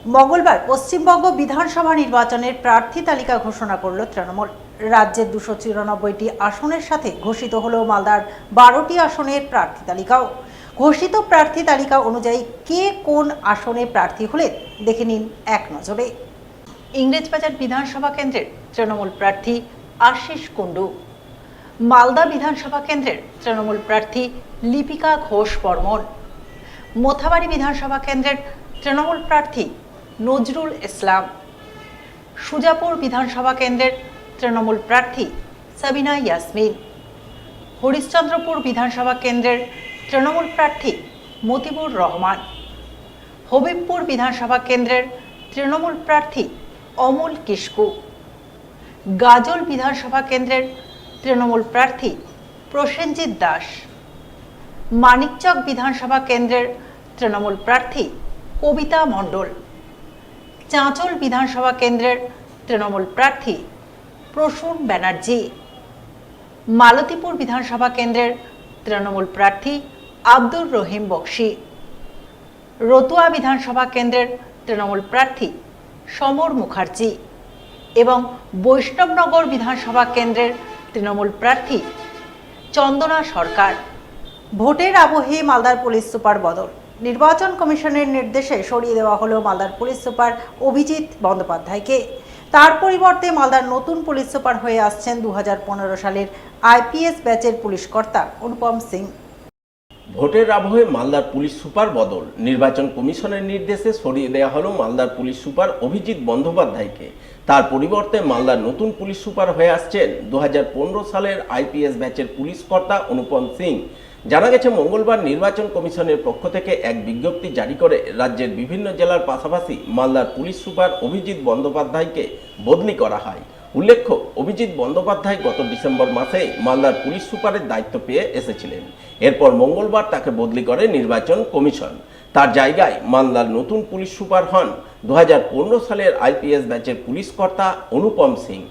মঙ্গলবার পশ্চিমবঙ্গ বিধানসভা নির্বাচনের প্রার্থী তালিকা ঘোষণা করল তৃণমূল। রাজ্যের 294টি আসনের সাথে ঘোষিত হল মালদার 12টি আসনের প্রার্থী তালিকাও। ঘোষিত প্রার্থী তালিকা অনুযায়ী কে কোন আসনে প্রার্থী হলেন দেখে নিন এক নজরে। ইংরেজবাজার বিধানসভা কেন্দ্রের তৃণমূল প্রার্থী আশিস কুণ্ডু, মালদা বিধানসভা কেন্দ্রের তৃণমূল প্রার্থী লিপিকা ঘোষ বর্মন, মোথাবাড়ি বিধানসভা কেন্দ্রের তৃণমূল প্রার্থী নজরুল ইসলাম, সুজাপুর বিধানসভা কেন্দ্রের তৃণমূল প্রার্থী সাবিনা ইয়াসমিন, হরিশ্চন্দ্রপুর বিধানসভা কেন্দ্রের তৃণমূল প্রার্থী মতিবুর রহমান, হবিবপুর বিধানসভা কেন্দ্রের তৃণমূল প্রার্থী অমল কিস্কু, গাজল বিধানসভা কেন্দ্রের তৃণমূল প্রার্থী প্রসেনজিৎ দাস, মানিকচক বিধানসভা কেন্দ্রের তৃণমূল প্রার্থী কবিতা মণ্ডল, চাঁচল বিধানসভা কেন্দ্রের তৃণমূল প্রার্থী প্রসূন ব্যানার্জি, মালতীপুর বিধানসভা কেন্দ্রের তৃণমূল প্রার্থী আব্দুর রহিম বক্সি, রতুয়া বিধানসভা কেন্দ্রের তৃণমূল প্রার্থী সমর মুখার্জি এবং বৈষ্ণবনগর বিধানসভা কেন্দ্রের তৃণমূল প্রার্থী চন্দনা সরকার। ভোটের আবহে মালদার পুলিশ সুপার বদল। নির্বাচন কমিশনের নির্দেশে সরিয়ে দেওয়া হলো মালদার পুলিশ সুপার অভিজিৎ বন্দ্যোপাধ্যায়কে। তার পরিবর্তে মালদার নতুন পুলিশ সুপার হয়ে আসছেন 2015 সালের আইপিএস ব্যাচের পুলিশ কর্তা অনুপম সিং। ভোটের আবহে মালদার পুলিশ সুপার বদল। নির্বাচন কমিশনের নির্দেশে সরিয়ে দেওয়া হলো মালদার পুলিশ সুপার অভিজিৎ বন্দ্যোপাধ্যায়কে। তার পরিবর্তে মালদার নতুন পুলিশ সুপার হয়ে আসছেন 2015 সালের আইপিএস ব্যাচের পুলিশ কর্তা অনুপম সিং। জানা গেছে, মঙ্গলবার নির্বাচন কমিশনের পক্ষ থেকে এক বিজ্ঞপ্তি জারি করে রাজ্যের বিভিন্ন জেলার পাশাপাশি মালদার পুলিশ সুপার অভিজিৎ বন্দ্যোপাধ্যায়কে বদলি করা হয়। উল্লেখ্য, অভিজিৎ বন্দ্যোপাধ্যায় গত ডিসেম্বর মাসে মালদার পুলিশ সুপারের দায়িত্ব পেয়ে এসেছিলেন। এরপর মঙ্গলবার তাকে বদলি করে নির্বাচন কমিশন। তার জায়গায় মালদার নতুন পুলিশ সুপার হন 2015 সালের আইপিএস ব্যাচের পুলিশ কর্তা অনুপম সিং।